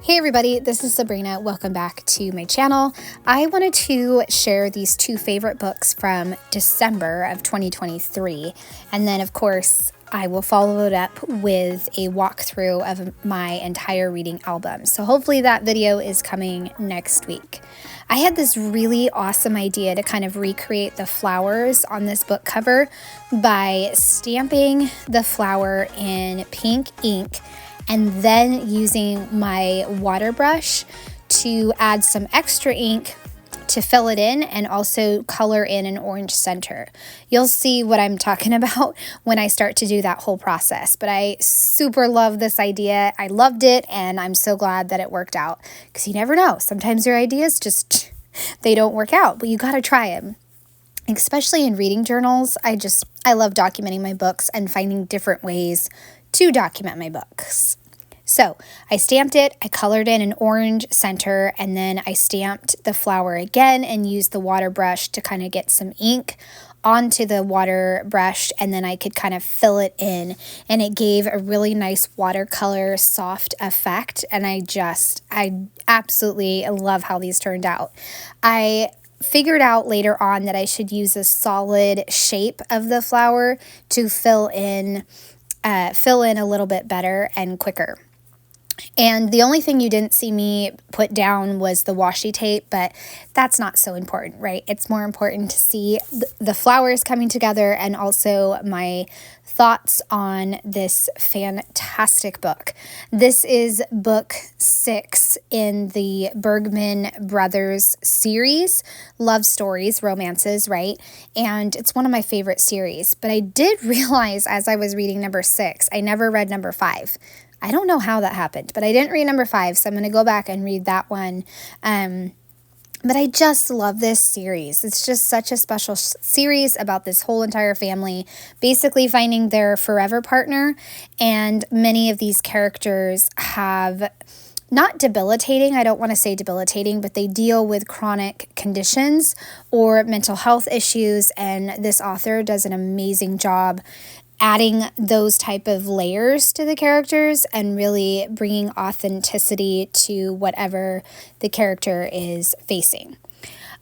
Hey everybody, this is Sabrina. Welcome back to my channel. I wanted to share these two favorite books from December of 2023, and then of course I will follow it up with a walkthrough of my entire reading album. So hopefully that video is coming next week. I had this really awesome idea to kind of recreate the flowers on this book cover by stamping the flower in pink ink and then using my water brush to add some extra ink to fill it in and also color in an orange center. You'll see what I'm talking about when I start to do that whole process, but I super love this idea. I loved it, and I'm so glad that it worked out, because you never know. Sometimes your ideas they don't work out, but you gotta try them. Especially in reading journals, I love documenting my books and finding different ways to document my books. So I stamped it, I colored in an orange center, and then I stamped the flower again and used the water brush to kind of get some ink onto the water brush, and then I could kind of fill it in, and it gave a really nice watercolor soft effect, and I absolutely love how these turned out. I figured out later on that I should use a solid shape of the flower to fill in a little bit better and quicker. And the only thing you didn't see me put down was the washi tape, but that's not so important, right? It's more important to see the flowers coming together and also my thoughts on this fantastic book. This is book 6 in the Bergman Brothers series, love stories, romances, right? And it's one of my favorite series, but I did realize as I was reading number 6, I never read number 5. I don't know how that happened, but I didn't read number 5, so I'm going to go back and read that one. But I just love this series. It's just such a special series about this whole entire family basically finding their forever partner, and many of these characters have not debilitating, I don't want to say debilitating, but they deal with chronic conditions or mental health issues, and this author does an amazing job adding those type of layers to the characters and really bringing authenticity to whatever the character is facing.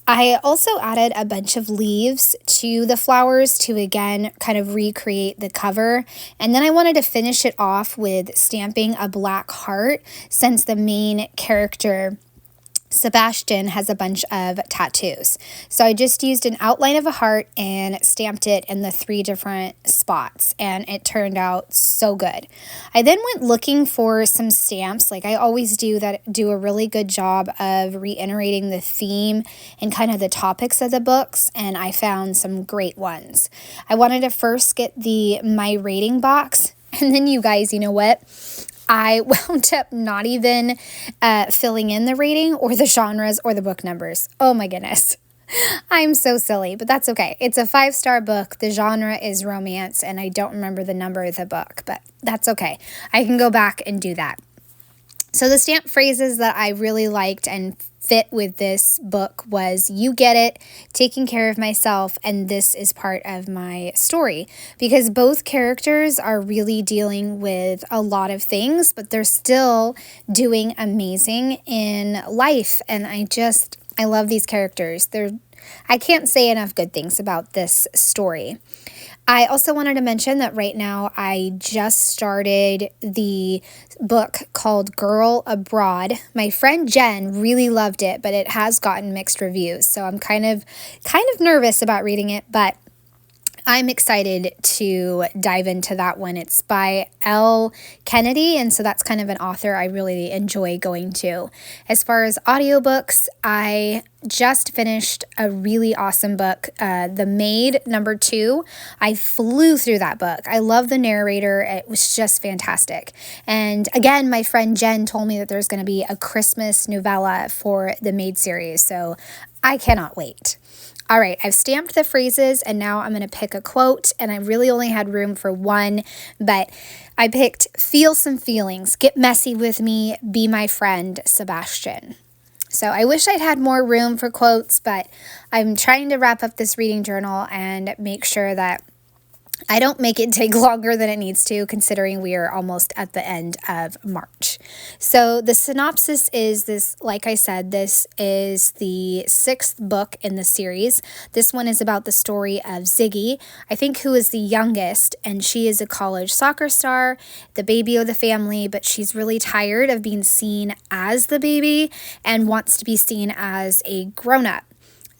I also added a bunch of leaves to the flowers to again kind of recreate the cover, and then I wanted to finish it off with stamping a black heart since the main character Sebastian has a bunch of tattoos. So I just used an outline of a heart and stamped it in the 3 different spots, and it turned out so good. I then went looking for some stamps, like I always do, that do a really good job of reiterating the theme and kind of the topics of the books, and I found some great ones. I wanted to first get the My Rating box, and then you guys, you know what? I wound up not even filling in the rating or the genres or the book numbers. Oh my goodness. I'm so silly, but that's okay. It's a 5-star book. The genre is romance, and I don't remember the number of the book, but that's okay. I can go back and do that. So the stamp phrases that I really liked and fit with this book was "you get it," "taking care of myself," and "this is part of my story," because both characters are really dealing with a lot of things, but they're still doing amazing in life, and I love these characters. I can't say enough good things about this story. I also wanted to mention that right now I just started the book called Girl Abroad. My friend Jen really loved it, but it has gotten mixed reviews, so I'm kind of nervous about reading it, but I'm excited to dive into that one. It's by L. Kennedy, and so that's kind of an author I really enjoy going to. As far as audiobooks, I just finished a really awesome book, The Maid, number 2. I flew through that book. I love the narrator. It was just fantastic. And again, my friend Jen told me that there's going to be a Christmas novella for the Maid series, so I cannot wait. All right, I've stamped the phrases, and now I'm going to pick a quote, and I really only had room for one, but I picked "Feel some feelings, get messy with me, be my friend, Sebastian." So I wish I'd had more room for quotes, but I'm trying to wrap up this reading journal and make sure that I don't make it take longer than it needs to, considering we are almost at the end of March. So the synopsis is this, like I said, this is the 6th book in the series. This one is about the story of Ziggy, I think, who is the youngest, and she is a college soccer star, the baby of the family, but she's really tired of being seen as the baby and wants to be seen as a grown-up.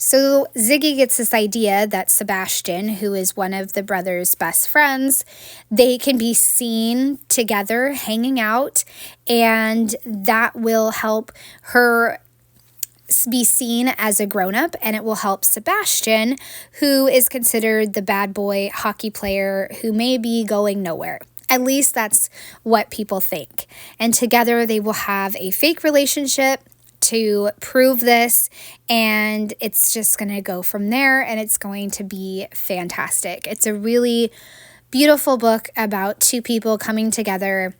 So Ziggy gets this idea that Sebastian, who is one of the brothers' best friends, they can be seen together hanging out, and that will help her be seen as a grown-up, and it will help Sebastian, who is considered the bad boy hockey player who may be going nowhere. At least that's what people think. And together they will have a fake relationship to prove this, and it's just going to go from there, and it's going to be fantastic. It's a really beautiful book about two people coming together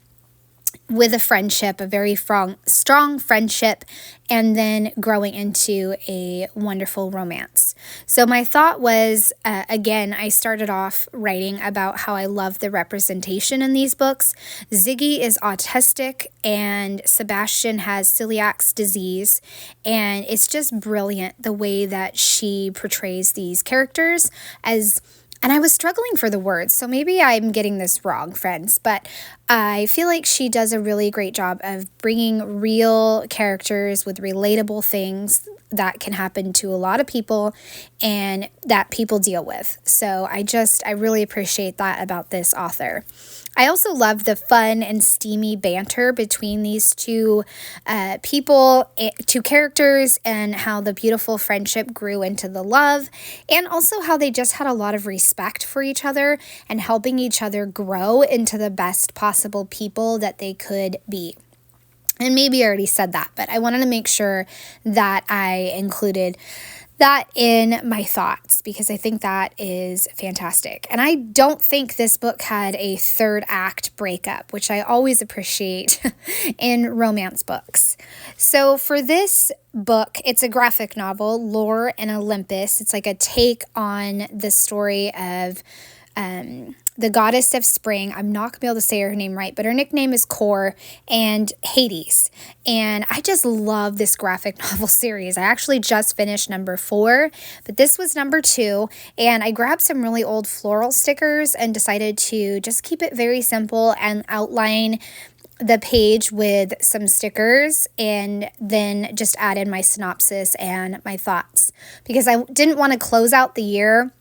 with a friendship, a very strong friendship, and then growing into a wonderful romance. So my thought was, again, I started off writing about how I love the representation in these books. Ziggy is autistic and Sebastian has celiac disease, and it's just brilliant the way that she portrays these characters and I was struggling for the words, so maybe I'm getting this wrong, friends, but I feel like she does a really great job of bringing real characters with relatable things that can happen to a lot of people and that people deal with. So I really appreciate that about this author. I also love the fun and steamy banter between these two two characters, and how the beautiful friendship grew into the love, and also how they just had a lot of respect for each other and helping each other grow into the best possible people that they could be. And maybe I already said that, but I wanted to make sure that I included that in my thoughts because I think that is fantastic. And I don't think this book had a third act breakup, which I always appreciate in romance books. So for this book, it's a graphic novel, Lore and Olympus. It's like a take on the story of the goddess of spring. I'm not gonna be able to say her name right, but her nickname is Kor, and Hades. And I just love this graphic novel series. I actually just finished number 4, but this was number 2, and I grabbed some really old floral stickers and decided to just keep it very simple and outline the page with some stickers, and then just add in my synopsis and my thoughts because I didn't want to close out the year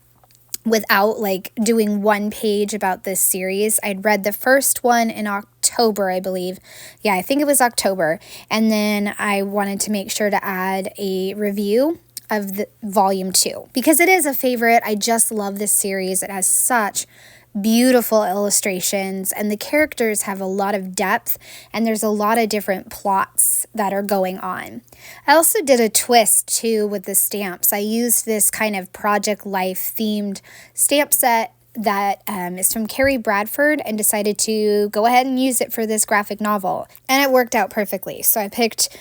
without like doing one page about this series. I'd read the first one in October, I believe. Yeah, I think it was October. And then I wanted to make sure to add a review of the volume 2 because it is a favorite. I just love this series. It has such beautiful illustrations, and the characters have a lot of depth, and there's a lot of different plots that are going on. I also did a twist too with the stamps. I used this kind of Project Life themed stamp set that is from Kerri Bradford, and decided to go ahead and use it for this graphic novel, and it worked out perfectly. So I picked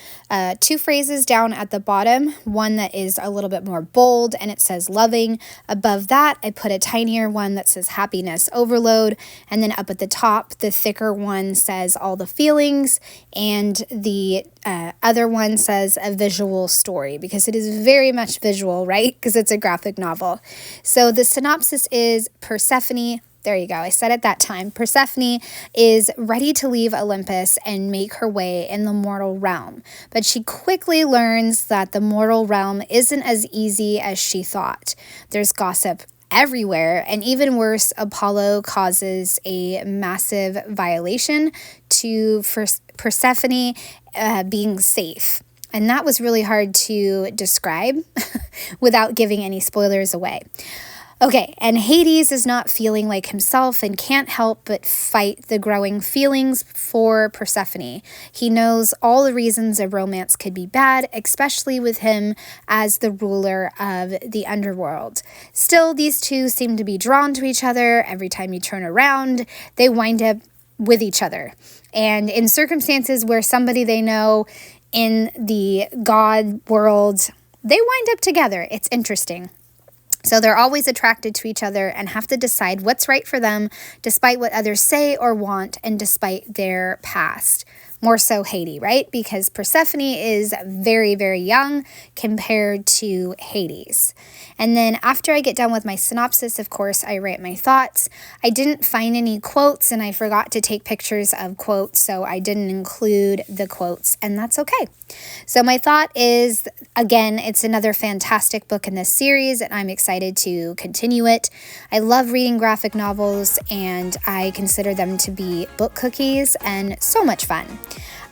2 phrases down at the bottom, one that is a little bit more bold and it says loving. Above that I put a tinier one that says happiness overload, and then up at the top the thicker one says all the feelings, and the other one says a visual story because it is very much visual, right? Because it's a graphic novel. So the synopsis is Persephone, there you go, I said it that time. Persephone is ready to leave Olympus and make her way in the mortal realm, but she quickly learns that the mortal realm isn't as easy as she thought. There's gossip everywhere, and even worse, Apollo causes a massive violation to Persephone being safe. And that was really hard to describe without giving any spoilers away. Okay, and Hades is not feeling like himself and can't help but fight the growing feelings for Persephone. He knows all the reasons a romance could be bad, especially with him as the ruler of the underworld. Still, these two seem to be drawn to each other. Every time you turn around, they wind up with each other. And in circumstances where somebody they know in the god world, they wind up together. It's interesting. So they're always attracted to each other and have to decide what's right for them, despite what others say or want, and despite their past. More so Hades, right? Because Persephone is very, very young compared to Hades. And then after I get done with my synopsis, of course, I write my thoughts. I didn't find any quotes, and I forgot to take pictures of quotes, so I didn't include the quotes, and that's okay. So my thought is, again, it's another fantastic book in this series, and I'm excited to continue it. I love reading graphic novels, and I consider them to be book cookies and so much fun.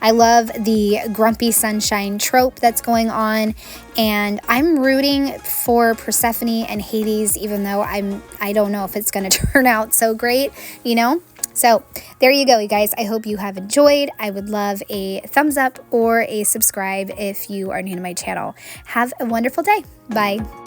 I love the grumpy sunshine trope that's going on, and I'm rooting for Persephone and Hades, even though I don't know if it's going to turn out so great, you know? So there you go, you guys. I hope you have enjoyed. I would love a thumbs up or a subscribe if you are new to my channel. Have a wonderful day. Bye.